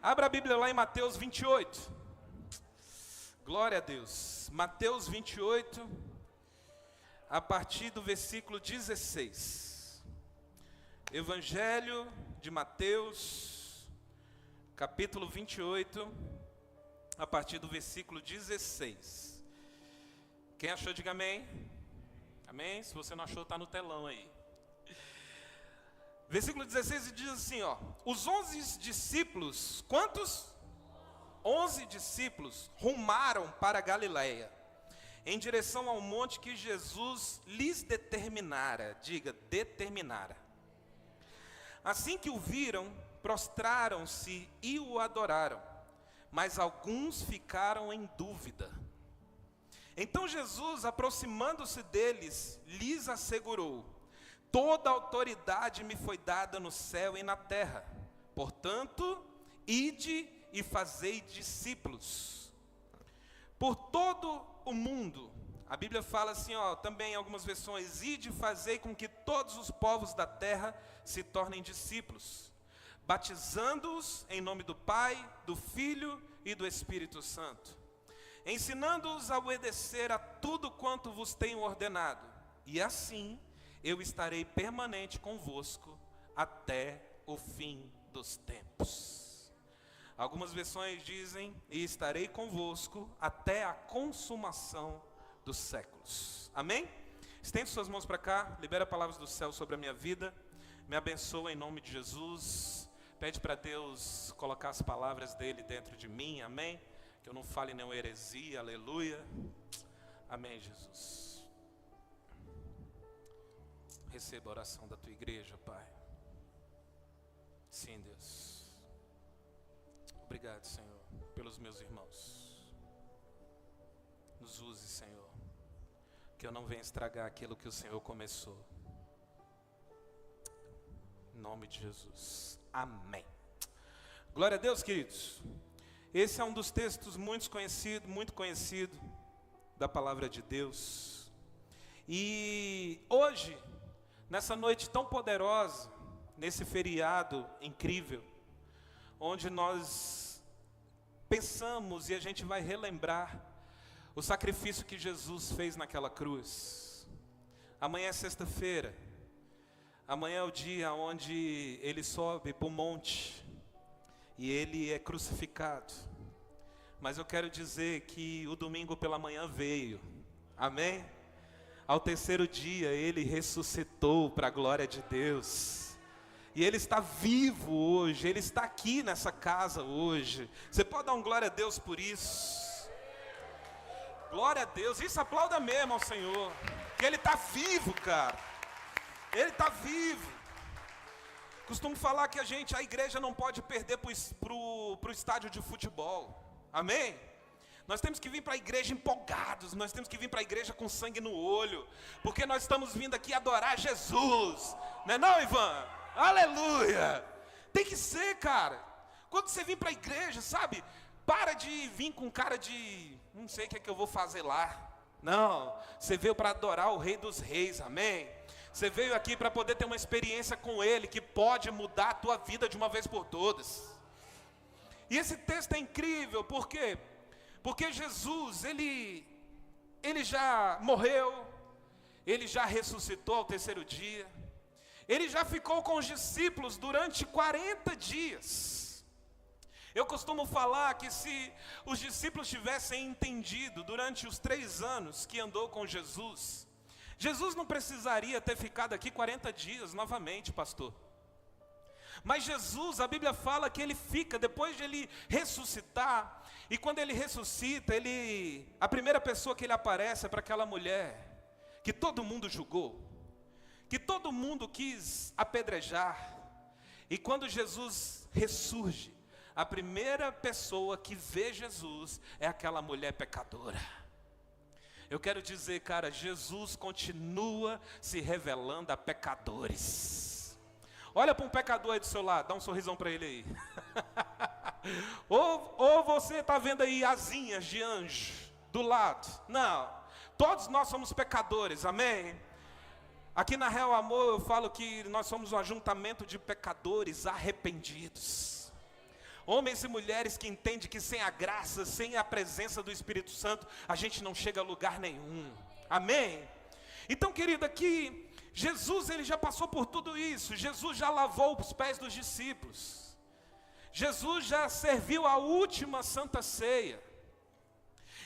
Abra a Bíblia lá em Mateus 28. Glória a Deus. Mateus 28, a partir do versículo 16. Evangelho de Mateus, capítulo 28, a partir do versículo 16. Quem achou, diga amém. Amém? Se você não achou, está no telão aí. Versículo 16 diz assim, ó: os 11 discípulos, quantos? 11 discípulos rumaram para Galiléia, em direção ao monte que Jesus lhes determinara. Diga, determinara. Assim que o viram, prostraram-se e o adoraram, mas alguns ficaram em dúvida. Então Jesus, aproximando-se deles, lhes assegurou: toda autoridade me foi dada no céu e na terra. Portanto, ide e fazei discípulos por todo o mundo. A Bíblia fala assim, ó, também em algumas versões: ide e fazei com que todos os povos da terra se tornem discípulos, batizando-os em nome do Pai, do Filho e do Espírito Santo, ensinando-os a obedecer a tudo quanto vos tenho ordenado. E assim eu estarei permanente convosco até o fim dos tempos. Algumas versões dizem: e estarei convosco até a consumação dos séculos. Amém? Estende suas mãos para cá, libera palavras do céu sobre a minha vida, me abençoa em nome de Jesus. Pede para Deus colocar as palavras dele dentro de mim, amém? Que eu não fale nenhuma heresia, aleluia. Amém, Jesus. Receba a oração da tua igreja, Pai. Sim, Deus. Obrigado, Senhor, pelos meus irmãos. Nos use, Senhor, que eu não venha estragar aquilo que o Senhor começou. Em nome de Jesus. Amém. Glória a Deus, queridos. Esse é um dos textos muito conhecido da palavra de Deus. E hoje, nessa noite tão poderosa, nesse feriado incrível, onde nós pensamos e a gente vai relembrar o sacrifício que Jesus fez naquela cruz. Amanhã é sexta-feira. Amanhã é o dia onde ele sobe para o monte e ele é crucificado. Mas eu quero dizer que o domingo pela manhã veio. Amém? Ao terceiro dia ele ressuscitou para a glória de Deus. E ele está vivo hoje, ele está aqui nessa casa hoje. Você pode dar um glória a Deus por isso? Glória a Deus, isso aplauda mesmo ao Senhor. Que ele está vivo, cara. Ele está vivo. Costumo falar que a igreja não pode perder para o estádio de futebol. Amém? Nós temos que vir para a igreja empolgados, nós temos que vir para a igreja com sangue no olho, porque nós estamos vindo aqui adorar Jesus. Não é não, Ivan? Aleluia! Tem que ser, cara. Quando você vir para a igreja, sabe? Para de vir com cara de não sei o que é que eu vou fazer lá. Não, você veio para adorar o Rei dos Reis, amém? Você veio aqui para poder ter uma experiência com Ele, que pode mudar a tua vida de uma vez por todas. E esse texto é incrível, por quê? Porque Jesus, Ele já morreu, Ele já ressuscitou ao terceiro dia, Ele já ficou com os discípulos durante 40 dias. Eu costumo falar que se os discípulos tivessem entendido durante os 3 anos que andou com Jesus, Jesus não precisaria ter ficado aqui 40 dias novamente, pastor. Mas Jesus, a Bíblia fala que Ele fica, depois de Ele ressuscitar, e quando Ele ressuscita, a primeira pessoa que Ele aparece é para aquela mulher, que todo mundo julgou, que todo mundo quis apedrejar. E quando Jesus ressurge, a primeira pessoa que vê Jesus é aquela mulher pecadora. Eu quero dizer, cara, Jesus continua se revelando a pecadores. Olha para um pecador aí do seu lado, dá um sorrisão para ele aí. ou você está vendo aí asinhas de anjo do lado. Não, todos nós somos pecadores, amém? Aqui na Real Amor eu falo que nós somos um ajuntamento de pecadores arrependidos. Homens e mulheres que entendem que sem a graça, sem a presença do Espírito Santo, a gente não chega a lugar nenhum. Amém? Então, querido, aqui, Jesus, ele já passou por tudo isso. Jesus já lavou os pés dos discípulos. Jesus já serviu a última Santa Ceia.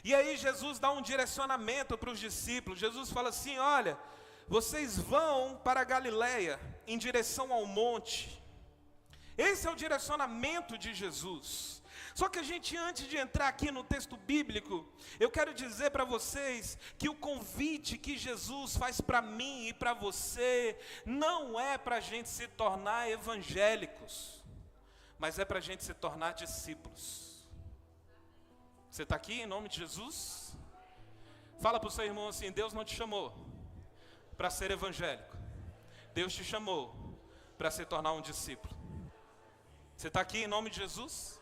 E aí Jesus dá um direcionamento para os discípulos. Jesus fala assim: olha, vocês vão para a Galileia, em direção ao monte. Esse é o direcionamento de Jesus. Só que a gente, antes de entrar aqui no texto bíblico, eu quero dizer para vocês que o convite que Jesus faz para mim e para você, não é para a gente se tornar evangélicos, mas é para a gente se tornar discípulos. Você está aqui em nome de Jesus? Fala para o seu irmão assim: Deus não te chamou para ser evangélico, Deus te chamou para se tornar um discípulo. Você está aqui em nome de Jesus?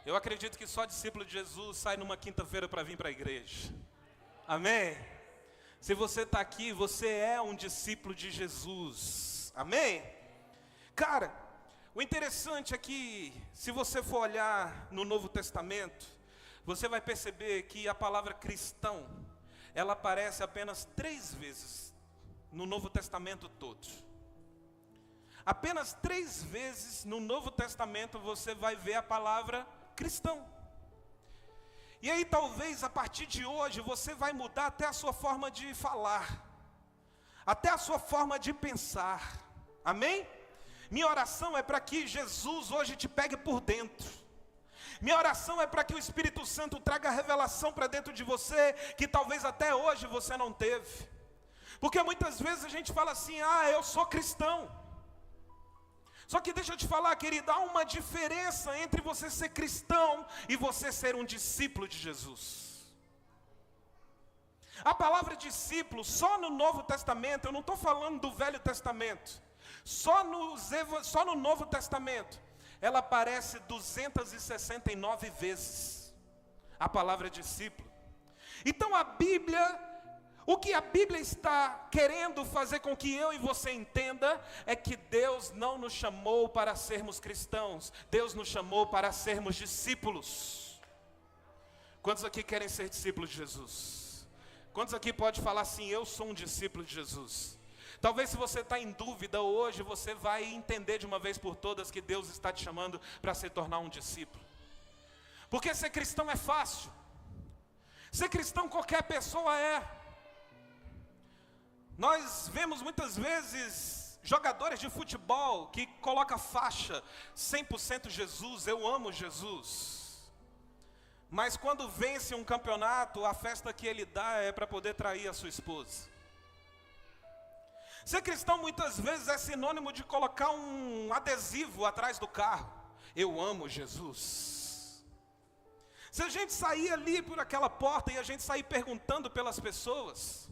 Eu acredito que só discípulo de Jesus sai numa quinta-feira para vir para a igreja. Amém? Se você está aqui, você é um discípulo de Jesus. Amém? Cara, o interessante é que, se você for olhar no Novo Testamento, você vai perceber que a palavra cristão, ela aparece apenas 3 vezes no Novo Testamento todo. Apenas 3 vezes no Novo Testamento você vai ver a palavra cristão. E aí talvez a partir de hoje você vai mudar até a sua forma de falar, até a sua forma de pensar. Amém? Minha oração é para que Jesus hoje te pegue por dentro. Minha oração é para que o Espírito Santo traga revelação para dentro de você, que talvez até hoje você não teve. Porque muitas vezes a gente fala assim: ah, eu sou cristão. Só que deixa eu te falar, querido, há uma diferença entre você ser cristão e você ser um discípulo de Jesus. A palavra discípulo, só no Novo Testamento, eu não estou falando do Velho Testamento, só no Novo Testamento, ela aparece 269 vezes, a palavra discípulo. Então a Bíblia, o que a Bíblia está querendo fazer com que eu e você entenda, é que Deus não nos chamou para sermos cristãos, Deus nos chamou para sermos discípulos. Quantos aqui querem ser discípulos de Jesus? Quantos aqui pode falar assim: eu sou um discípulo de Jesus? Talvez, se você está em dúvida hoje, você vai entender de uma vez por todas que Deus está te chamando para se tornar um discípulo. Porque ser cristão é fácil. Ser cristão qualquer pessoa é. Nós vemos muitas vezes jogadores de futebol que colocam faixa 100% Jesus, eu amo Jesus. Mas quando vence um campeonato, a festa que ele dá é para poder trair a sua esposa. Ser cristão muitas vezes é sinônimo de colocar um adesivo atrás do carro: eu amo Jesus. Se a gente sair ali por aquela porta e a gente sair perguntando pelas pessoas,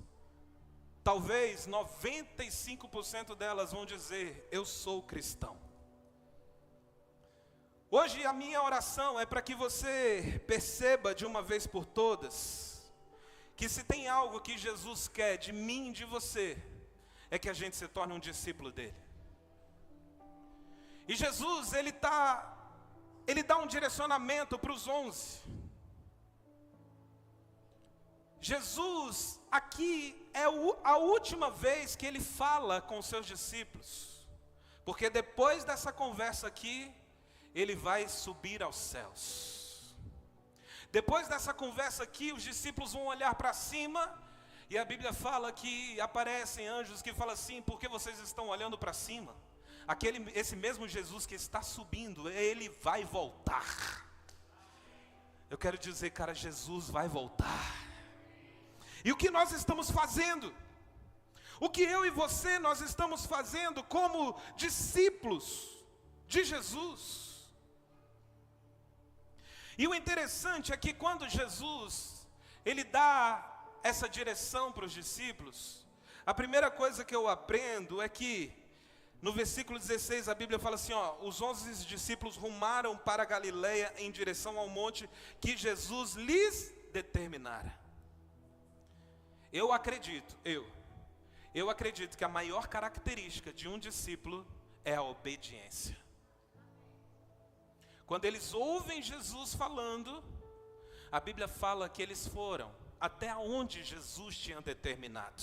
talvez 95% delas vão dizer: eu sou cristão. Hoje a minha oração é para que você perceba de uma vez por todas, que se tem algo que Jesus quer de mim e de você, é que a gente se torne um discípulo dele. E Jesus, ele dá um direcionamento para os 11. Jesus, aqui é a última vez que ele fala com os seus discípulos, porque depois dessa conversa aqui, ele vai subir aos céus. Depois dessa conversa aqui, os discípulos vão olhar para cima, e a Bíblia fala que aparecem anjos que falam assim: por que vocês estão olhando para cima? Esse mesmo Jesus que está subindo, ele vai voltar. Eu quero dizer, cara, Jesus vai voltar. E o que nós estamos fazendo? O que eu e você nós estamos fazendo como discípulos de Jesus? E o interessante é que quando Jesus, ele dá essa direção para os discípulos, a primeira coisa que eu aprendo é que, no versículo 16, a Bíblia fala assim, ó: os 11 discípulos rumaram para a Galileia em direção ao monte que Jesus lhes determinara. Eu acredito que a maior característica de um discípulo é a obediência. Quando eles ouvem Jesus falando, a Bíblia fala que eles foram até onde Jesus tinha determinado.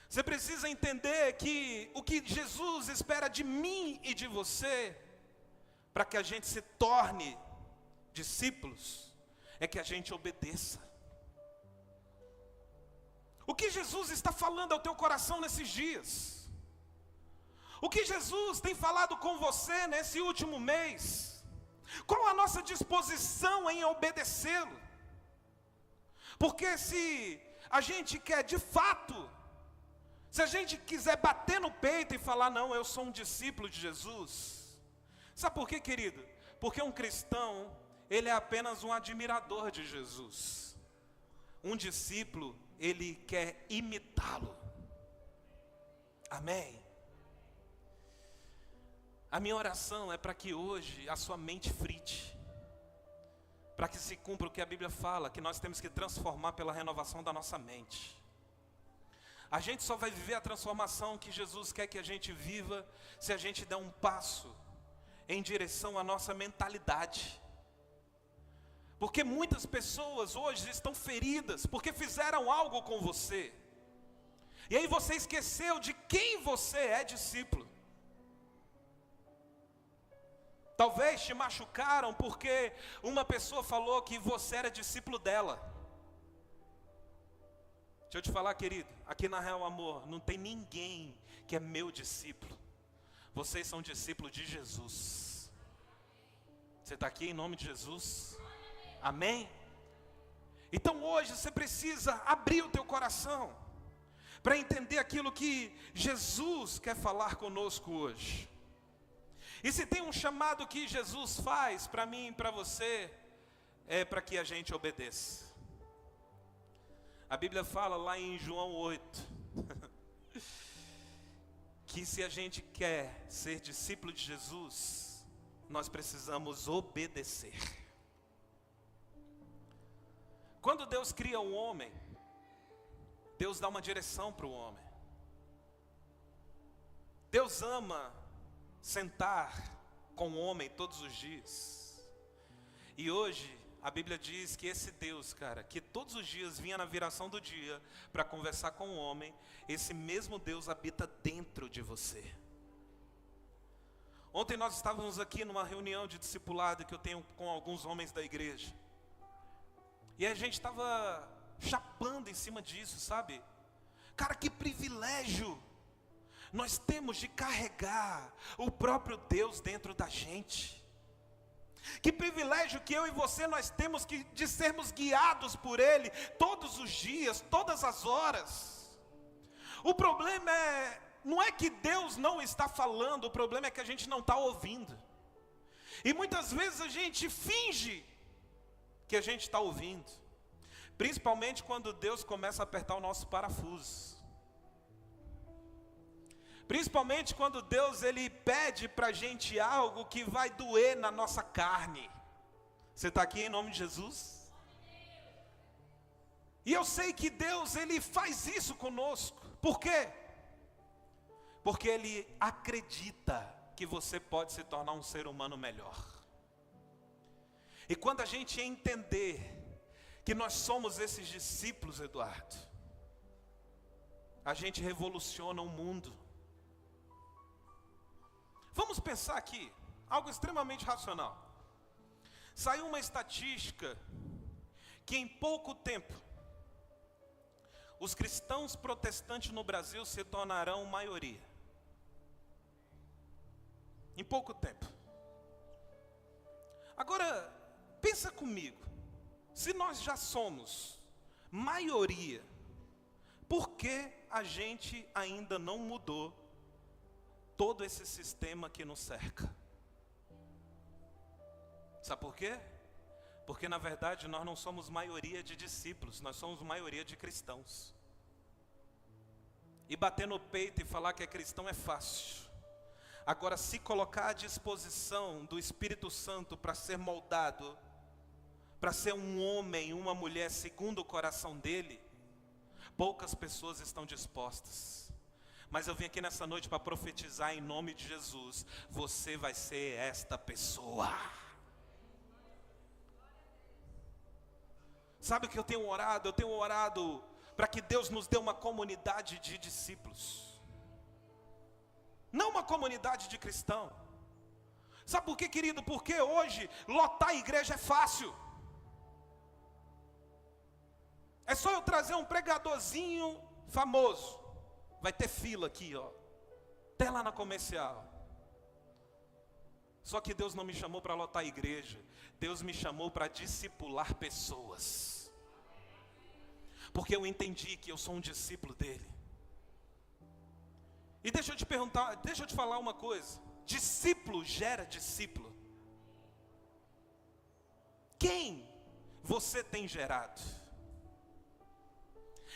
Você precisa entender que o que Jesus espera de mim e de você, para que a gente se torne discípulos, é que a gente obedeça. O que Jesus está falando ao teu coração nesses dias? O que Jesus tem falado com você nesse último mês? Qual a nossa disposição em obedecê-lo? Porque se a gente quer de fato, se a gente quiser bater no peito e falar, não, eu sou um discípulo de Jesus. Sabe por quê, querido? Porque um cristão, ele é apenas um admirador de Jesus. Um discípulo, ele quer imitá-lo. Amém? A minha oração é para que hoje a sua mente frite. Para que se cumpra o que a Bíblia fala, que nós temos que transformar pela renovação da nossa mente. A gente só vai viver a transformação que Jesus quer que a gente viva se a gente der um passo em direção à nossa mentalidade. Porque muitas pessoas hoje estão feridas porque fizeram algo com você. E aí você esqueceu de quem você é discípulo. Talvez te machucaram porque uma pessoa falou que você era discípulo dela. Deixa eu te falar, querido, aqui na Real Amor não tem ninguém que é meu discípulo. Vocês são discípulos de Jesus. Você está aqui em nome de Jesus? Amém? Então hoje você precisa abrir o teu coração para entender aquilo que Jesus quer falar conosco hoje. E se tem um chamado que Jesus faz para mim e para você, é para que a gente obedeça. A Bíblia fala lá em João 8, que se a gente quer ser discípulo de Jesus, nós precisamos obedecer. Quando Deus cria o homem, Deus dá uma direção para o homem. Deus ama sentar com o homem todos os dias. E hoje a Bíblia diz que esse Deus, cara, que todos os dias vinha na viração do dia para conversar com o homem, esse mesmo Deus habita dentro de você. Ontem nós estávamos aqui numa reunião de discipulado que eu tenho com alguns homens da igreja. E a gente estava chapando em cima disso, sabe? Cara, que privilégio nós temos de carregar o próprio Deus dentro da gente. Que privilégio que eu e você nós temos de sermos guiados por Ele todos os dias, todas as horas. O problema não é que Deus não está falando, o problema é que a gente não está ouvindo. E muitas vezes a gente finge que a gente está ouvindo. Principalmente quando Deus começa a apertar o nosso parafuso. Principalmente quando Deus ele pede para a gente algo que vai doer na nossa carne. Você está aqui em nome de Jesus? E eu sei que Deus ele faz isso conosco. Por quê? Porque Ele acredita que você pode se tornar um ser humano melhor. E quando a gente entender que nós somos esses discípulos, Eduardo, a gente revoluciona o mundo. Vamos pensar aqui, algo extremamente racional. Saiu uma estatística que em pouco tempo, os cristãos protestantes no Brasil se tornarão maioria. Em pouco tempo. Agora, pensa comigo, se nós já somos maioria, por que a gente ainda não mudou todo esse sistema que nos cerca? Sabe por quê? Porque na verdade nós não somos maioria de discípulos, nós somos maioria de cristãos. E bater no peito e falar que é cristão é fácil. Agora, se colocar à disposição do Espírito Santo para ser moldado, para ser um homem, uma mulher segundo o coração dele, poucas pessoas estão dispostas. Mas eu vim aqui nessa noite para profetizar em nome de Jesus. Você vai ser esta pessoa. Sabe o que eu tenho orado? Eu tenho orado para que Deus nos dê uma comunidade de discípulos. Não uma comunidade de cristão. Sabe por quê, querido? Porque hoje lotar a igreja é fácil. É só eu trazer um pregadorzinho famoso. Vai ter fila aqui, ó. Até lá na comercial. Só que Deus não me chamou para lotar a igreja. Deus me chamou para discipular pessoas. Porque eu entendi que eu sou um discípulo dele. E deixa eu te perguntar, deixa eu te falar uma coisa. Discípulo gera discípulo. Quem você tem gerado?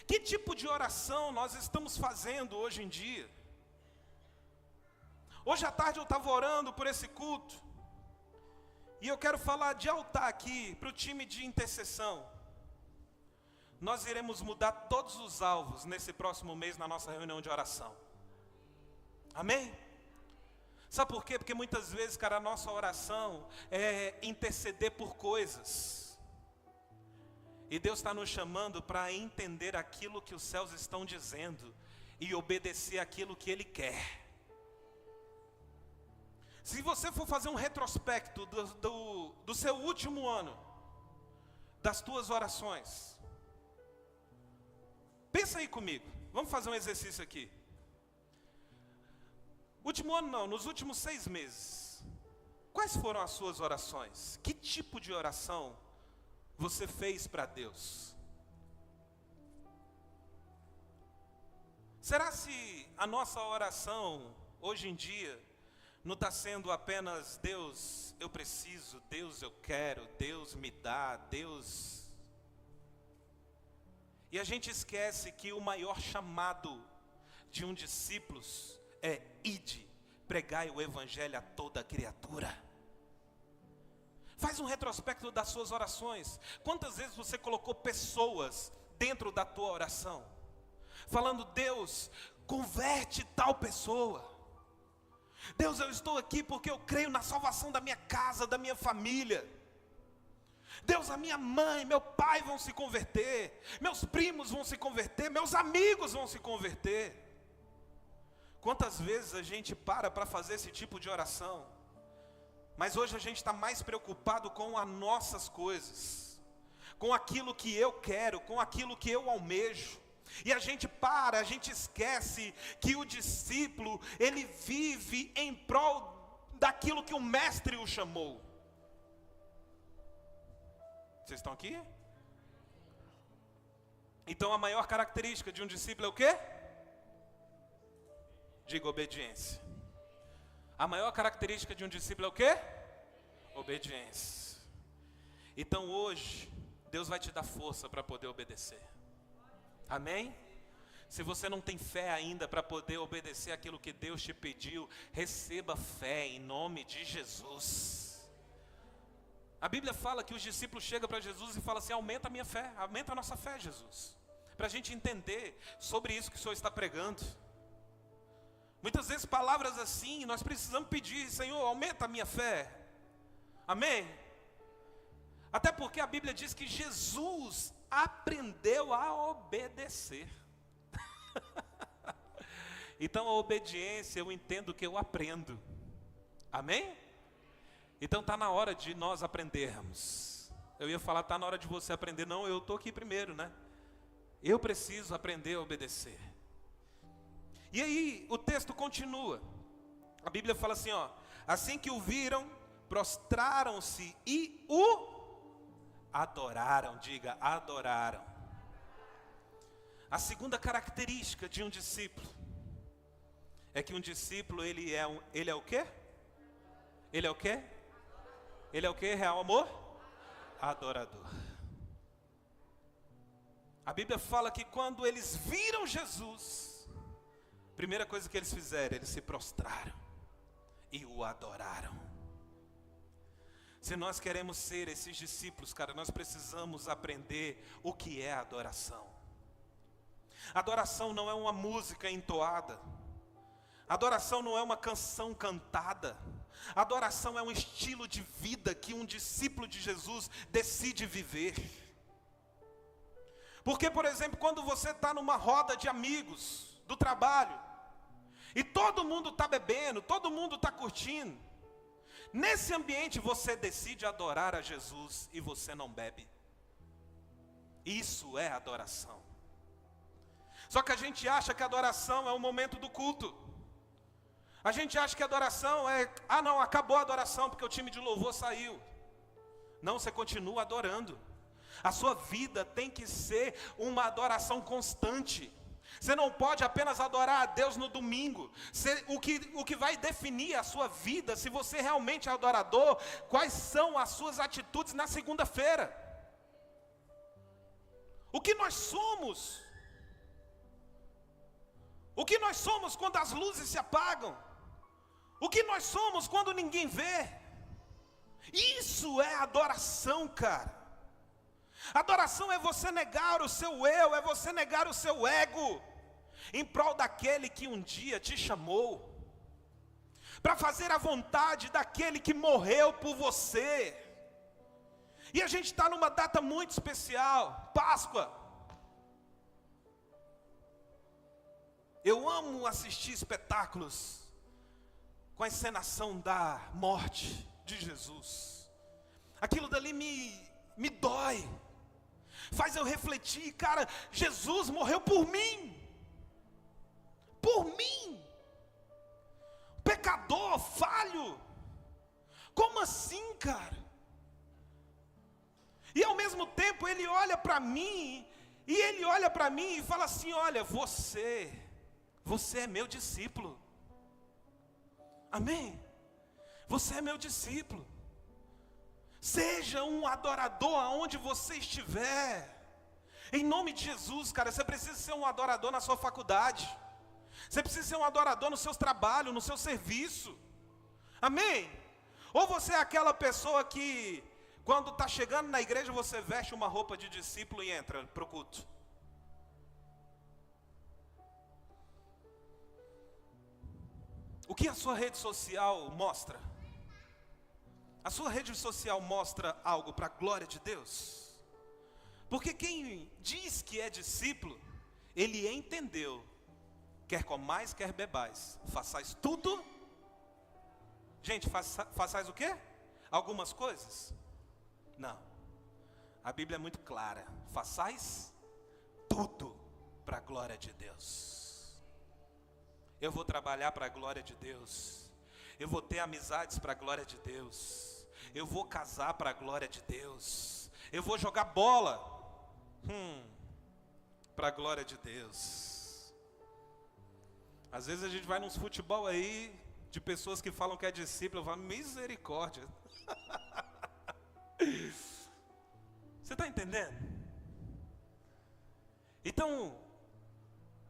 Que tipo de oração nós estamos fazendo hoje em dia? Hoje à tarde eu estava orando por esse culto. E eu quero falar de altar aqui para o time de intercessão. Nós iremos mudar todos os alvos nesse próximo mês na nossa reunião de oração. Amém? Sabe por quê? Porque muitas vezes, cara, a nossa oração é interceder por coisas. E Deus está nos chamando para entender aquilo que os céus estão dizendo e obedecer aquilo que Ele quer. Se você for fazer um retrospecto do seu último ano, das tuas orações, pensa aí comigo, vamos fazer um exercício aqui. Último ano não, nos últimos 6 meses, quais foram as suas orações? Que tipo de oração você fez para Deus? Será se a nossa oração hoje em dia não está sendo apenas Deus, eu preciso, Deus, eu quero, Deus me dá, Deus... E a gente esquece que o maior chamado de um discípulo é ide, pregai o evangelho a toda criatura. Faz um retrospecto das suas orações. Quantas vezes você colocou pessoas dentro da tua oração? Falando, Deus, converte tal pessoa. Deus, eu estou aqui porque eu creio na salvação da minha casa, da minha família. Deus, a minha mãe, meu pai vão se converter. Meus primos vão se converter. Meus amigos vão se converter. Quantas vezes a gente para fazer esse tipo de oração? Mas hoje a gente está mais preocupado com as nossas coisas, com aquilo que eu quero, com aquilo que eu almejo. E a gente esquece que o discípulo, ele vive em prol daquilo que o mestre o chamou. Vocês estão aqui? Então a maior característica de um discípulo é o quê? Diga obediência. A maior característica de um discípulo é o quê? Obediência. Então hoje, Deus vai te dar força para poder obedecer. Amém? Se você não tem fé ainda para poder obedecer aquilo que Deus te pediu, receba fé em nome de Jesus. A Bíblia fala que os discípulos chegam para Jesus e falam assim, aumenta a minha fé, aumenta a nossa fé, Jesus. Para a gente entender sobre isso que o Senhor está pregando. Muitas vezes palavras assim, nós precisamos pedir, Senhor, aumenta a minha fé. Amém? Até porque a Bíblia diz que Jesus aprendeu a obedecer. Então a obediência eu entendo que eu aprendo. Amém? Então está na hora de nós aprendermos. Eu ia falar, está na hora de você aprender. Não, eu estou aqui primeiro, né? Eu preciso aprender a obedecer. E aí o texto continua. A Bíblia fala assim, ó. Assim que o viram, prostraram-se e o adoraram. Diga, adoraram. A segunda característica de um discípulo é que um discípulo, ele é o quê? Ele é o quê? Ele é o quê? Real amor? Adorador. A Bíblia fala que quando eles viram Jesus, a primeira coisa que eles fizeram, eles se prostraram e o adoraram. Se nós queremos ser esses discípulos, cara, nós precisamos aprender o que é adoração. Adoração não é uma música entoada. Adoração não é uma canção cantada. Adoração é um estilo de vida que um discípulo de Jesus decide viver. Porque, por exemplo, quando você está numa roda de amigos do trabalho, e todo mundo está bebendo, todo mundo está curtindo, nesse ambiente você decide adorar a Jesus e você não bebe. Isso é adoração. Só que a gente acha que a adoração é o momento do culto. A gente acha que a adoração é, não, acabou a adoração porque o time de louvor saiu. Não, você continua adorando. A sua vida tem que ser uma adoração constante. Você não pode apenas adorar a Deus no domingo. O que vai definir a sua vida, se você realmente é adorador, quais são as suas atitudes na segunda-feira. O que nós somos? O que nós somos quando as luzes se apagam? O que nós somos quando ninguém vê? Isso é adoração, cara. Adoração é você negar o seu eu, é você negar o seu ego, em prol daquele que um dia te chamou, para fazer a vontade daquele que morreu por você. E a gente está numa data muito especial, Páscoa. Eu amo assistir espetáculos com a encenação da morte de Jesus. Aquilo dali me dói, faz eu refletir, cara, Jesus morreu por mim, pecador, falho. Como assim, cara? E ao mesmo tempo ele olha para mim, e fala assim: olha, você é meu discípulo. Amém? Você é meu discípulo. Seja um adorador aonde você estiver. Em nome de Jesus, cara, você precisa ser um adorador na sua faculdade. Você precisa ser um adorador no seu trabalho, no seu serviço. Amém? Ou você é aquela pessoa que, quando está chegando na igreja, você veste uma roupa de discípulo e entra para o culto. O que a sua rede social mostra? A sua rede social mostra algo para a glória de Deus? Porque quem diz que é discípulo, ele entendeu: quer comais, quer bebais, façais tudo. Gente, façais o quê? Algumas coisas? Não. A Bíblia é muito clara: façais tudo para a glória de Deus. Eu vou trabalhar para a glória de Deus. Eu vou ter amizades para a glória de Deus. Eu vou casar para a glória de Deus. Eu vou jogar bola para a glória de Deus. Às vezes a gente vai nos futebol aí, de pessoas que falam que é discípulo, eu falo: misericórdia. Você está entendendo? Então,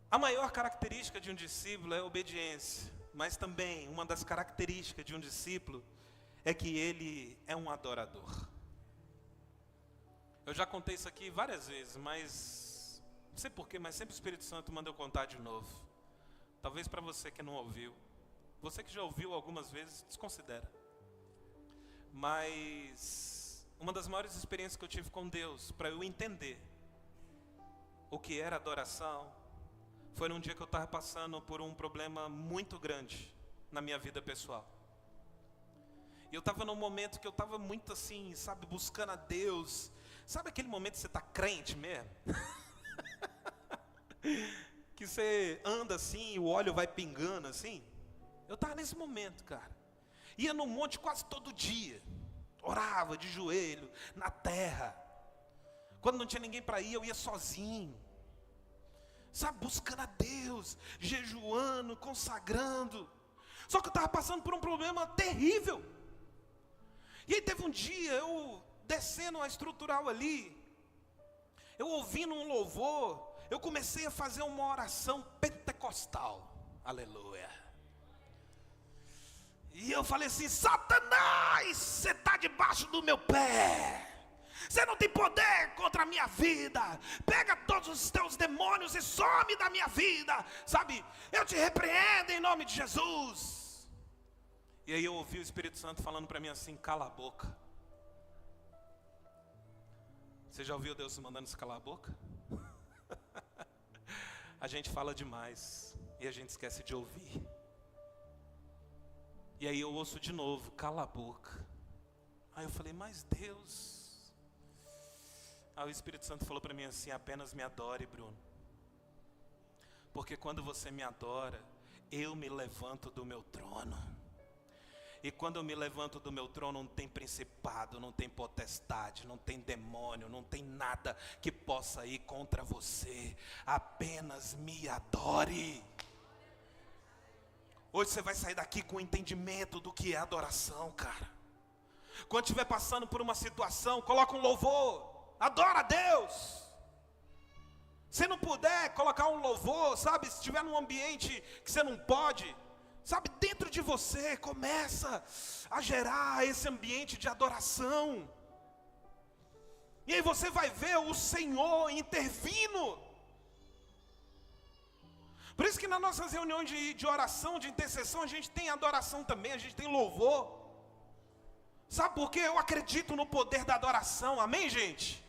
a maior característica de um discípulo é a obediência. Mas também, uma das características de um discípulo é que ele é um adorador. Eu já contei isso aqui várias vezes, mas não sei porquê, mas sempre o Espírito Santo manda eu contar de novo. Talvez para você que não ouviu. Você que já ouviu algumas vezes, desconsidera. Mas uma das maiores experiências que eu tive com Deus, para eu entender o que era adoração, foi num dia que eu estava passando por um problema muito grande na minha vida pessoal. E eu estava num momento que eu estava muito assim, sabe, buscando a Deus. Sabe aquele momento que você está crente mesmo? Que você anda assim e o óleo vai pingando assim? Eu estava nesse momento, cara. Ia no monte quase todo dia. Orava de joelho, na terra. Quando não tinha ninguém para ir, eu ia sozinho. Sabe, buscando a Deus, jejuando, consagrando. Só que eu estava passando por um problema terrível. E aí teve um dia, eu descendo a estrutural ali, eu ouvindo um louvor, eu comecei a fazer uma oração pentecostal. Aleluia. E eu falei assim: Satanás, você está debaixo do meu pé. Você não tem poder contra a minha vida. Pega todos os teus demônios e some da minha vida. Sabe, eu te repreendo em nome de Jesus. E aí eu ouvi o Espírito Santo falando para mim assim: cala a boca. Você já ouviu Deus mandando se calar a boca? A gente fala demais e a gente esquece de ouvir. E aí eu ouço de novo: cala a boca. Aí eu falei: mas Deus... Aí o Espírito Santo falou para mim assim: apenas me adore, Bruno. Porque quando você me adora, eu me levanto do meu trono. E quando eu me levanto do meu trono, não tem principado, não tem potestade, não tem demônio, não tem nada que possa ir contra você. Apenas me adore. Hoje você vai sair daqui com o entendimento do que é adoração, cara. Quando estiver passando por uma situação, coloca um louvor. Adora a Deus. Se não puder colocar um louvor, sabe, se estiver num ambiente que você não pode, sabe, dentro de você começa a gerar esse ambiente de adoração. E aí você vai ver o Senhor intervindo. Por isso que nas nossas reuniões de oração, de intercessão, a gente tem adoração também, a gente tem louvor. Sabe por quê? Eu acredito no poder da adoração, amém, gente?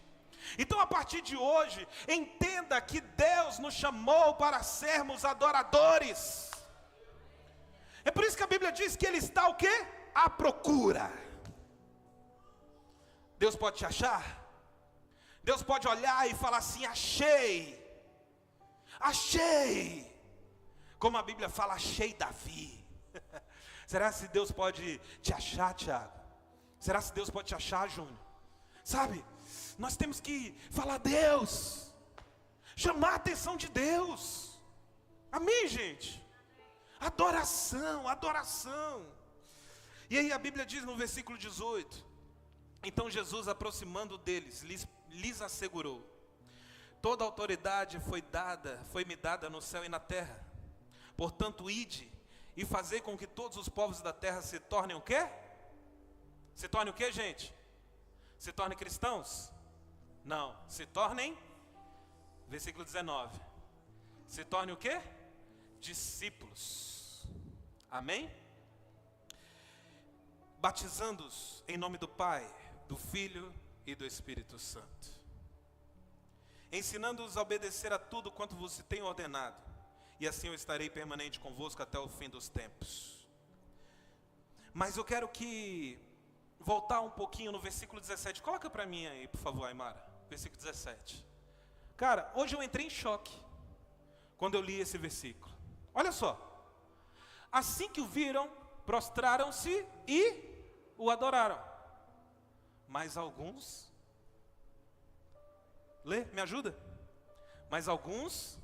Então, a partir de hoje, entenda que Deus nos chamou para sermos adoradores. É por isso que a Bíblia diz que Ele está o quê? À procura. Deus pode te achar? Deus pode olhar e falar assim: achei. Achei. Como a Bíblia fala: achei Davi. Será se Deus pode te achar, Tiago? Será se Deus pode te achar, Júnior? Sabe? Nós temos que falar Deus, chamar a atenção de Deus. Amém, gente? Adoração, adoração. E aí a Bíblia diz no versículo 18: então Jesus, aproximando deles, lhes assegurou: toda autoridade foi-me dada no céu e na terra. Portanto, ide e fazei com que todos os povos da terra se tornem o quê? Se tornem o quê, gente? Se tornem cristãos? Não, se tornem, versículo 19, se tornem o quê? Discípulos. Amém? Batizando-os em nome do Pai, do Filho e do Espírito Santo, ensinando-os a obedecer a tudo quanto vos tenho ordenado, e assim eu estarei permanente convosco até o fim dos tempos. Mas eu quero voltar um pouquinho no versículo 17. Coloca para mim aí, por favor, Aymara. Versículo 17. Cara, hoje eu entrei em choque quando eu li esse versículo. Olha só. Assim que o viram, prostraram-se e o adoraram. Mas alguns... Lê, me ajuda. Mas alguns...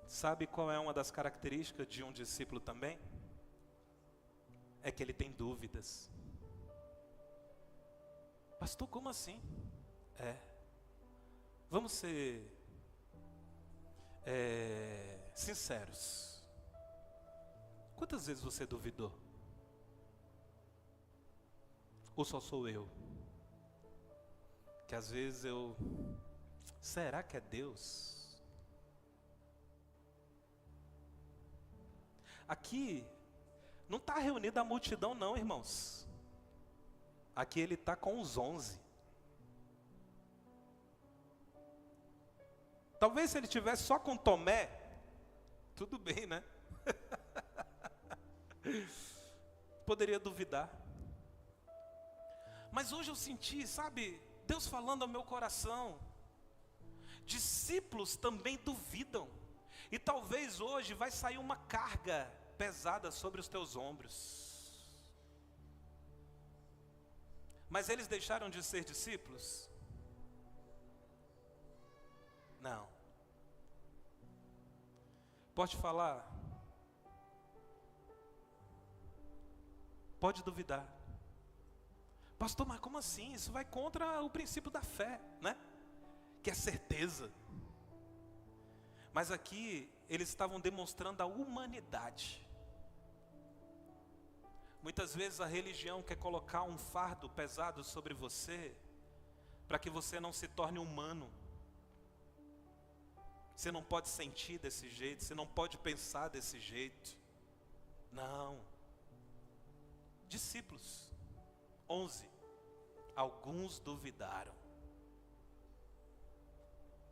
Sabe qual é uma das características de um discípulo também? É que ele tem dúvidas. Pastor, como assim? Vamos ser sinceros. Quantas vezes você duvidou? Ou só sou eu? Que às vezes será que é Deus? Aqui não está reunida a multidão não, irmãos. Aqui ele está com os 11. Talvez se ele tivesse só com Tomé, tudo bem, né? Poderia duvidar. Mas hoje eu senti, sabe, Deus falando ao meu coração. Discípulos também duvidam. E talvez hoje vai sair uma carga pesada sobre os teus ombros. Mas eles deixaram de ser discípulos? Não. Pode falar? Pode duvidar. Pastor, mas como assim? Isso vai contra o princípio da fé, né? Que é certeza. Mas aqui eles estavam demonstrando a humanidade. Muitas vezes a religião quer colocar um fardo pesado sobre você, para que você não se torne humano. Você não pode sentir desse jeito, você não pode pensar desse jeito. Não. Discípulos, 11. Alguns duvidaram.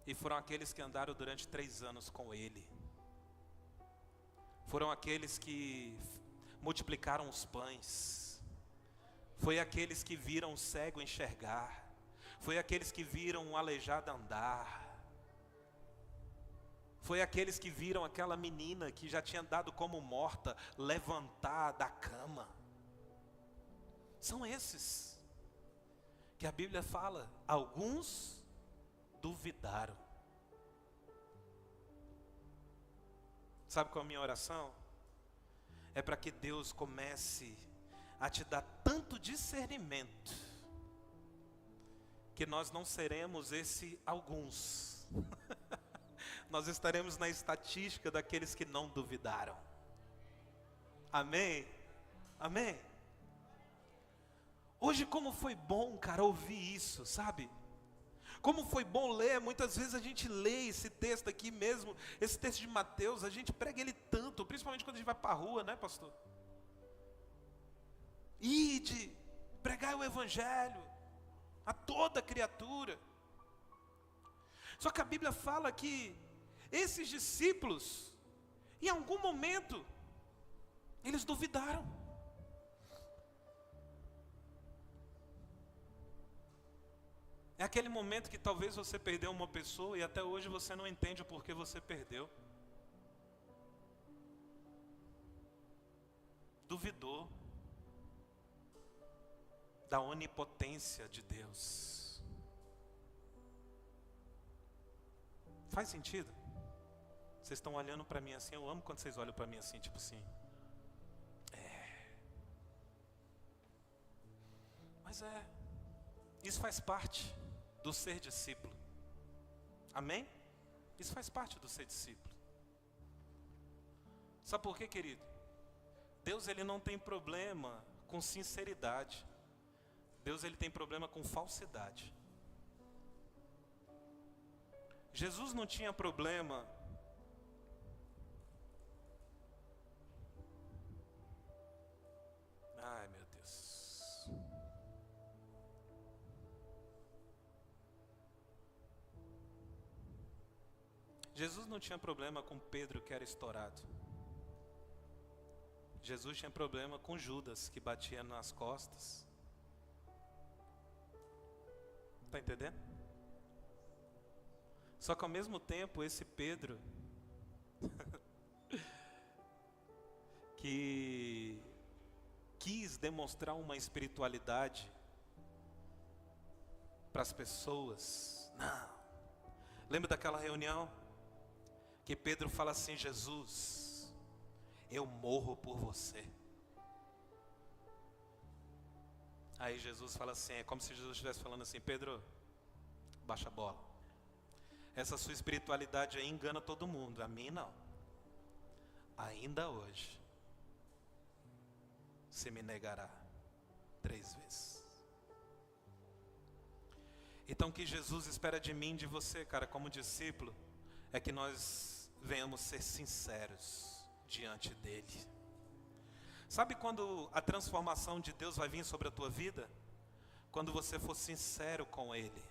E foram aqueles que andaram durante 3 anos com ele. Foram aqueles que multiplicaram os pães. Foi aqueles que viram o cego enxergar. Foi aqueles que viram o aleijado andar. Foi aqueles que viram aquela menina que já tinha dado como morta levantar da cama. São esses que a Bíblia fala, alguns duvidaram. Sabe qual é a minha oração? É para que Deus comece a te dar tanto discernimento, que nós não seremos esse alguns. Nós estaremos na estatística daqueles que não duvidaram. Amém? Amém? Hoje como foi bom, cara, ouvir isso, sabe? Como foi bom ler, muitas vezes a gente lê esse texto aqui mesmo, esse texto de Mateus, a gente prega ele tanto, principalmente quando a gente vai para a rua, né, pastor? Ide, pregai o evangelho a toda criatura. Só que a Bíblia fala que esses discípulos, em algum momento, eles duvidaram. É aquele momento que talvez você perdeu uma pessoa e até hoje você não entende o porquê você perdeu. Duvidou da onipotência de Deus. Faz sentido? Vocês estão olhando para mim assim, eu amo quando vocês olham para mim assim, tipo assim. Mas isso faz parte do ser discípulo. Amém? Isso faz parte do ser discípulo. Sabe por quê, querido? Deus, ele não tem problema com sinceridade. Deus, ele tem problema com falsidade. Jesus não tinha problema ai, meu Deus. Jesus não tinha problema com Pedro, que era estourado. Jesus tinha problema com Judas, que batia nas costas. Está entendendo? Só que ao mesmo tempo, esse Pedro, que quis demonstrar uma espiritualidade para as pessoas, não. Lembra daquela reunião? Que Pedro fala assim, Jesus, eu morro por você. Aí Jesus fala assim, é como se Jesus estivesse falando assim, Pedro, baixa a bola. Essa sua espiritualidade aí engana todo mundo, a mim não. Ainda hoje, você me negará 3 vezes. Então o que Jesus espera de mim, de você, cara, como discípulo, é que nós venhamos ser sinceros diante dele. Sabe quando a transformação de Deus vai vir sobre a tua vida? Quando você for sincero com ele.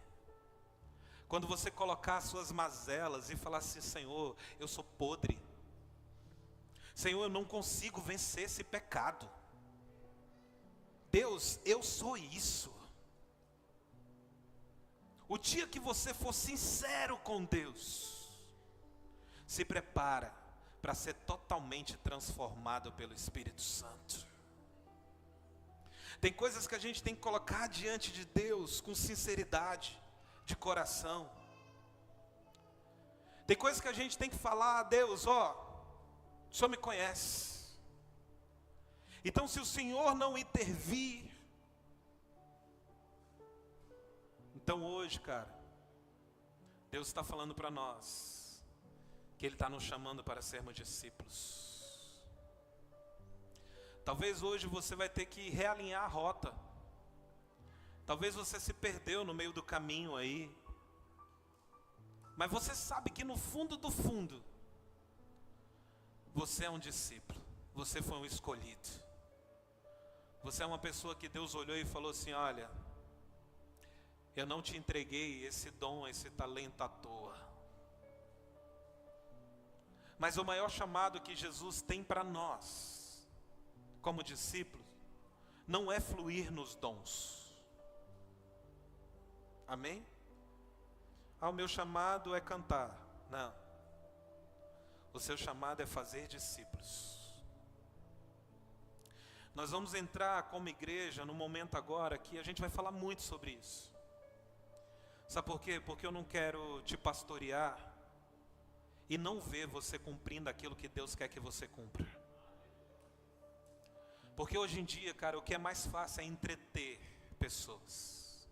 Quando você colocar as suas mazelas e falar assim, Senhor, eu sou podre. Senhor, eu não consigo vencer esse pecado. Deus, eu sou isso. O dia que você for sincero com Deus, se prepara para ser totalmente transformado pelo Espírito Santo. Tem coisas que a gente tem que colocar diante de Deus com sinceridade de coração. Tem coisas que a gente tem que falar a Deus, ó, o Senhor me conhece. Então se o Senhor não intervir, então hoje, cara, Deus está falando para nós que Ele está nos chamando para sermos discípulos. Talvez hoje você vai ter que realinhar a rota. Talvez você se perdeu no meio do caminho aí. Mas você sabe que no fundo do fundo, você é um discípulo. Você foi um escolhido. Você é uma pessoa que Deus olhou e falou assim: olha, eu não te entreguei esse dom, esse talento à toa. Mas o maior chamado que Jesus tem para nós, como discípulos, não é fluir nos dons. Amém? Ah, o meu chamado é cantar. Não. O seu chamado é fazer discípulos. Nós vamos entrar como igreja no momento agora que a gente vai falar muito sobre isso. Sabe por quê? Porque eu não quero te pastorear e não ver você cumprindo aquilo que Deus quer que você cumpra. Porque hoje em dia, cara, o que é mais fácil é entreter pessoas.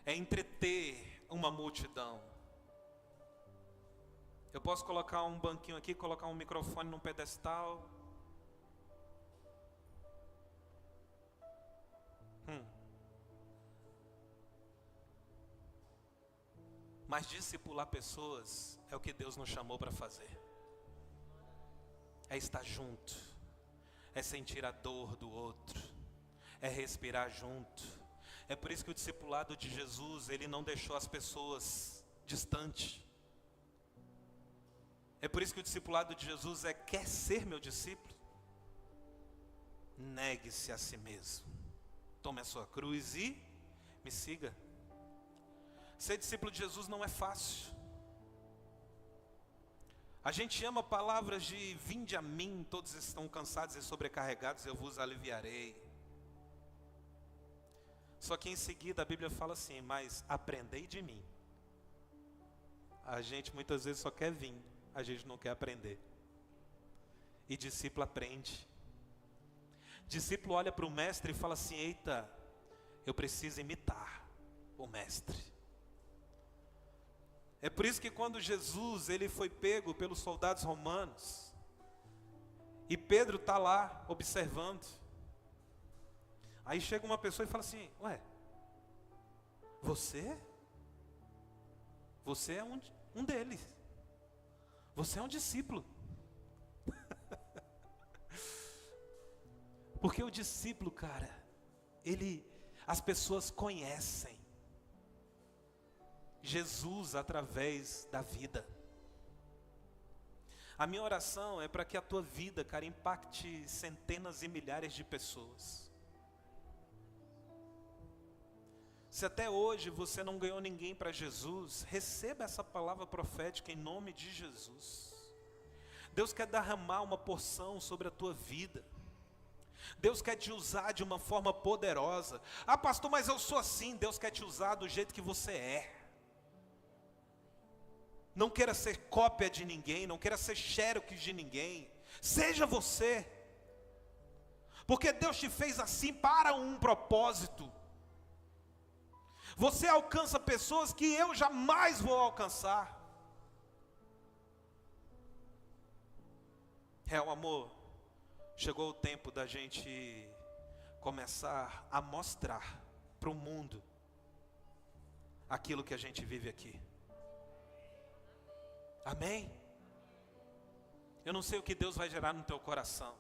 É entreter uma multidão. Eu posso colocar um banquinho aqui, colocar um microfone num pedestal. Mas discipular pessoas é o que Deus nos chamou para fazer. É estar junto. É sentir a dor do outro. É respirar junto. É por isso que o discipulado de Jesus, ele não deixou as pessoas distantes. É por isso que o discipulado de Jesus quer ser meu discípulo? Negue-se a si mesmo. Tome a sua cruz e me siga. Ser discípulo de Jesus não é fácil. A gente ama palavras de vinde a mim, todos estão cansados e sobrecarregados, eu vos aliviarei. Só que em seguida a Bíblia fala assim, mas aprendei de mim. A gente muitas vezes só quer vir, a gente não quer aprender. E discípulo aprende. Discípulo olha para o mestre e fala assim, eita, eu preciso imitar o mestre. É por isso que quando Jesus ele foi pego pelos soldados romanos, e Pedro está lá observando, aí chega uma pessoa e fala assim, ué, você é um deles, você é um discípulo. Porque o discípulo, cara, as pessoas conhecem Jesus através da vida. A minha oração é para que a tua vida, cara, impacte centenas e milhares de pessoas. Se até hoje você não ganhou ninguém para Jesus, receba essa palavra profética em nome de Jesus. Deus quer derramar uma porção sobre a tua vida. Deus quer te usar de uma forma poderosa. Ah, pastor, mas eu sou assim. Deus quer te usar do jeito que você é. Não queira ser cópia de ninguém, não queira ser xerox de ninguém. Seja você. Porque Deus te fez assim para um propósito. Você alcança pessoas que eu jamais vou alcançar. Real amor, chegou o tempo da gente começar a mostrar para o mundo aquilo que a gente vive aqui. Amém? Eu não sei o que Deus vai gerar no teu coração.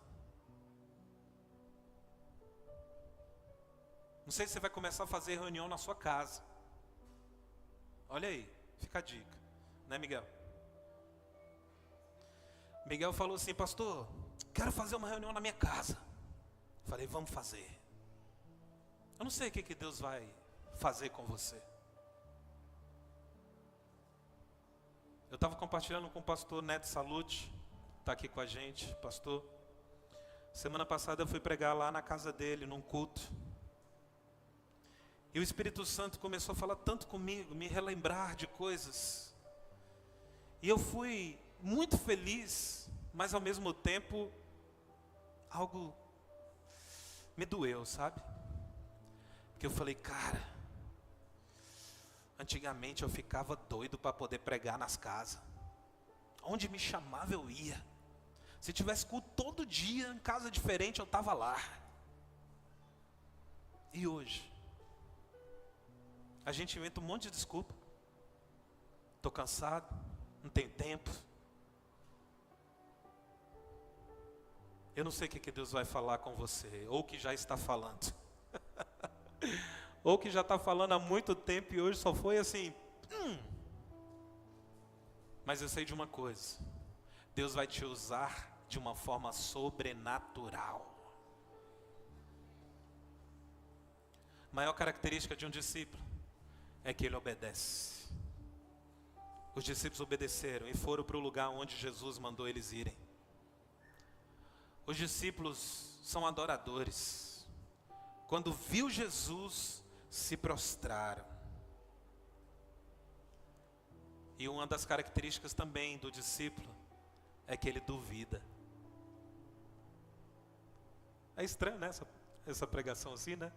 Não sei se você vai começar a fazer reunião na sua casa. Olha aí, fica a dica, né, Miguel? Miguel falou assim, pastor, quero fazer uma reunião na minha casa. Falei, vamos fazer. Eu não sei o que Deus vai fazer com você. Eu estava compartilhando com o pastor Neto Salute, está aqui com a gente, pastor. Semana passada eu fui pregar lá na casa dele, num culto. E o Espírito Santo começou a falar tanto comigo, me relembrar de coisas. E eu fui muito feliz, mas ao mesmo tempo, algo me doeu, sabe? Porque eu falei, cara, antigamente eu ficava doido para poder pregar nas casas. Onde me chamava eu ia. Se tivesse culto todo dia, em casa diferente, eu estava lá. E hoje? A gente inventa um monte de desculpa. Estou cansado, não tenho tempo. Eu não sei o que Deus vai falar com você, ou que já está falando. Ou que já está falando há muito tempo e hoje só foi assim. Mas eu sei de uma coisa. Deus vai te usar de uma forma sobrenatural. A maior característica de um discípulo é que ele obedece. Os discípulos obedeceram e foram para o lugar onde Jesus mandou eles irem. Os discípulos são adoradores. Quando viu Jesus, se prostraram. E uma das características também do discípulo é que ele duvida. É estranho, né, essa pregação assim, né?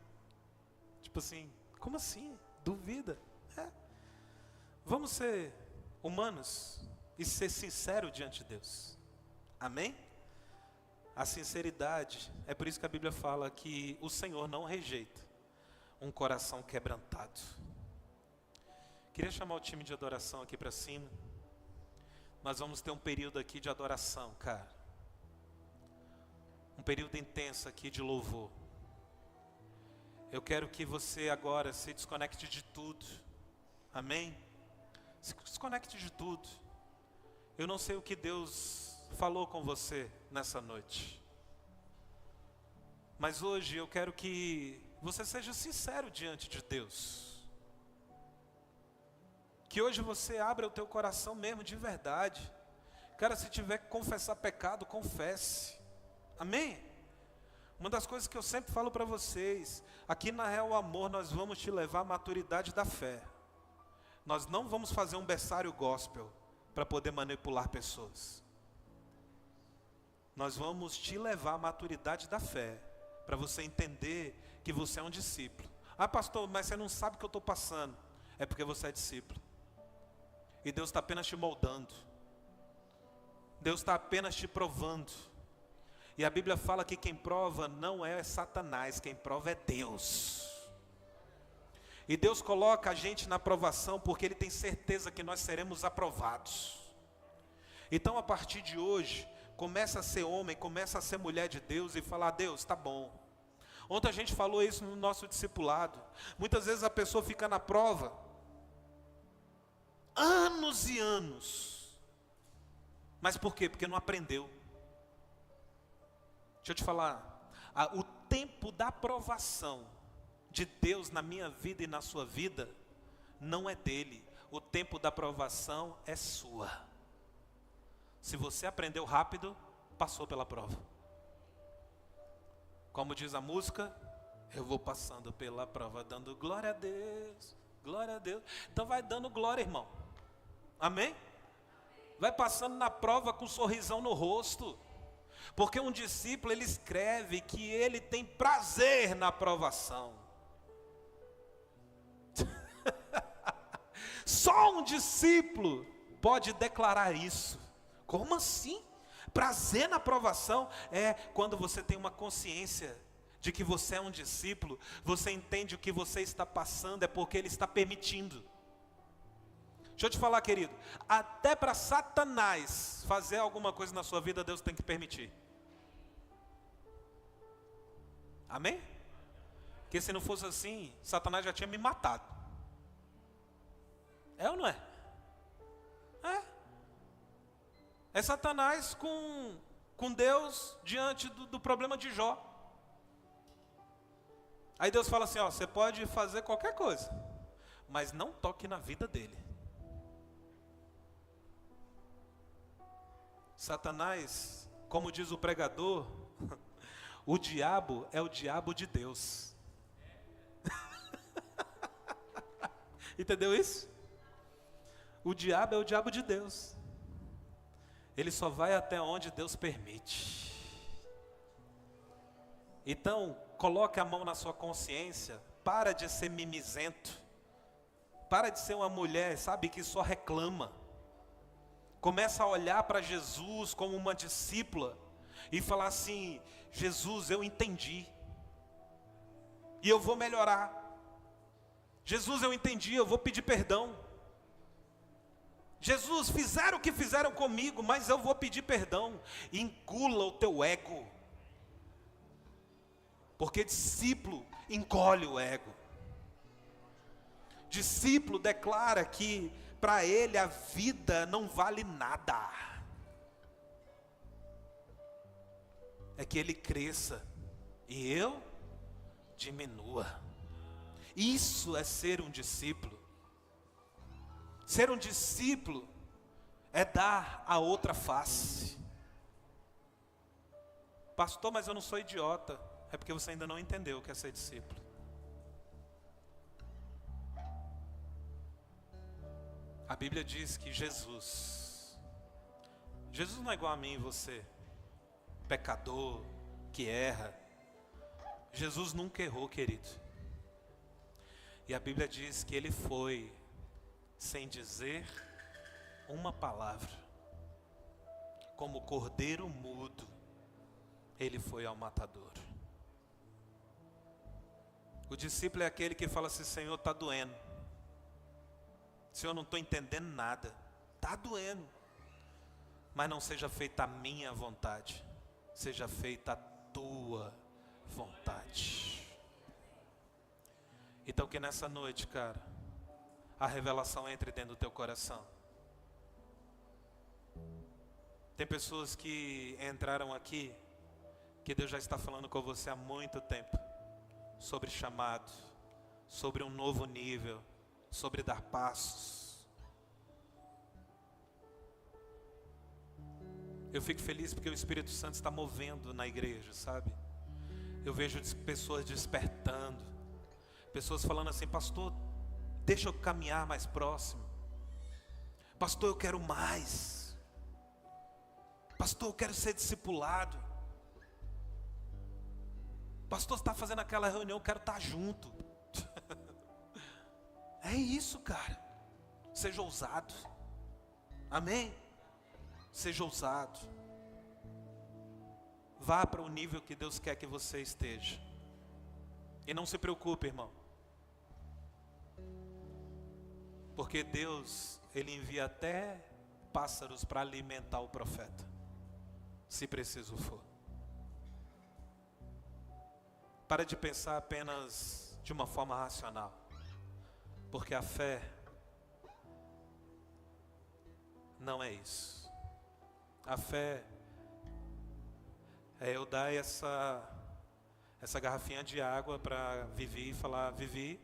Tipo assim, como assim? Duvida? Vamos ser humanos e ser sinceros diante de Deus. Amém? A sinceridade, é por isso que a Bíblia fala que o Senhor não rejeita um coração quebrantado. Queria chamar o time de adoração aqui para cima. Nós vamos ter um período aqui de adoração, cara. Um período intenso aqui de louvor. Eu quero que você agora se desconecte de tudo. Amém? Se desconecte de tudo. Eu não sei o que Deus falou com você nessa noite. Mas hoje eu quero que você seja sincero diante de Deus. Que hoje você abra o teu coração mesmo de verdade. Cara, se tiver que confessar pecado, confesse. Amém? Uma das coisas que eu sempre falo para vocês, aqui na Real Amor nós vamos te levar à maturidade da fé. Nós não vamos fazer um berçário gospel para poder manipular pessoas. Nós vamos te levar à maturidade da fé, para você entender que você é um discípulo. Ah, pastor, mas você não sabe o que eu estou passando. É porque você é discípulo. E Deus está apenas te moldando. Deus está apenas te provando. E a Bíblia fala que quem prova não é Satanás, quem prova é Deus. E Deus coloca a gente na provação porque Ele tem certeza que nós seremos aprovados. Então a partir de hoje, começa a ser homem, começa a ser mulher de Deus e falar: Deus, está bom. Ontem a gente falou isso no nosso discipulado. Muitas vezes a pessoa fica na prova anos e anos. Mas por quê? Porque não aprendeu. Deixa eu te falar, o tempo da aprovação de Deus na minha vida e na sua vida não é dele. O tempo da aprovação é sua. Se você aprendeu rápido, passou pela prova. Como diz a música, eu vou passando pela prova, dando glória a Deus, glória a Deus. Então vai dando glória, irmão. Amém? Vai passando na prova com um sorrisão no rosto. Porque um discípulo, ele escreve que ele tem prazer na aprovação. Só um discípulo pode declarar isso. Como assim? Prazer na aprovação é quando você tem uma consciência de que você é um discípulo, você entende o que você está passando é porque Ele está permitindo. Deixa eu te falar, querido, até para Satanás fazer alguma coisa na sua vida, Deus tem que permitir. Amém? Porque se não fosse assim, Satanás já tinha me matado. É ou não é? É Satanás com Deus diante do problema de Jó. Aí Deus fala assim, ó, você pode fazer qualquer coisa, mas não toque na vida dele. Satanás, como diz o pregador, o diabo é o diabo de Deus. Entendeu isso? O diabo é o diabo de Deus. Ele só vai até onde Deus permite. Então, coloque a mão na sua consciência. Para de ser mimizento. Para de ser uma mulher, sabe, que só reclama. Começa a olhar para Jesus como uma discípula e falar assim: Jesus, eu entendi. E eu vou melhorar. Jesus, eu entendi, eu vou pedir perdão. Jesus, fizeram o que fizeram comigo, mas eu vou pedir perdão. Engula o teu ego. Porque discípulo encolhe o ego. Discípulo declara que para ele a vida não vale nada. É que ele cresça e eu diminua. Isso é ser um discípulo. Ser um discípulo é dar a outra face. Pastor, mas eu não sou idiota. É porque você ainda não entendeu o que é ser discípulo. A Bíblia diz que Jesus não é igual a mim e você, pecador, que erra. Jesus nunca errou, querido. E a Bíblia diz que ele foi sem dizer uma palavra. Como cordeiro mudo, ele foi ao matador. O discípulo é aquele que fala assim: Senhor, está doendo. Senhor, não estou entendendo nada. Está doendo. Mas não seja feita a minha vontade, seja feita a tua vontade. Então que nessa noite, cara, a revelação entre dentro do teu coração. Tem pessoas que entraram aqui, que Deus já está falando com você há muito tempo, sobre chamado, sobre um novo nível, sobre dar passos. Eu fico feliz porque o Espírito Santo está movendo na igreja, sabe? Eu vejo pessoas despertando, pessoas falando assim: pastor, deixa eu caminhar mais próximo. Pastor, eu quero mais. Pastor, eu quero ser discipulado. Pastor, você está fazendo aquela reunião, eu quero estar junto. É isso, cara. Seja ousado. Amém? Seja ousado. Vá para o nível que Deus quer que você esteja. E não se preocupe, irmão. Porque Deus, Ele envia até pássaros para alimentar o profeta, se preciso for. Para de pensar apenas de uma forma racional. Porque a fé não é isso. A fé é eu dar essa garrafinha de água para Vivi e falar: Vivi,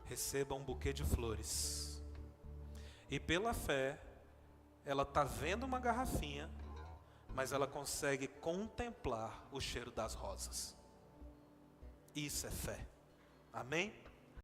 receba um buquê de flores. E pela fé, ela está vendo uma garrafinha, mas ela consegue contemplar o cheiro das rosas. Isso é fé. Amém?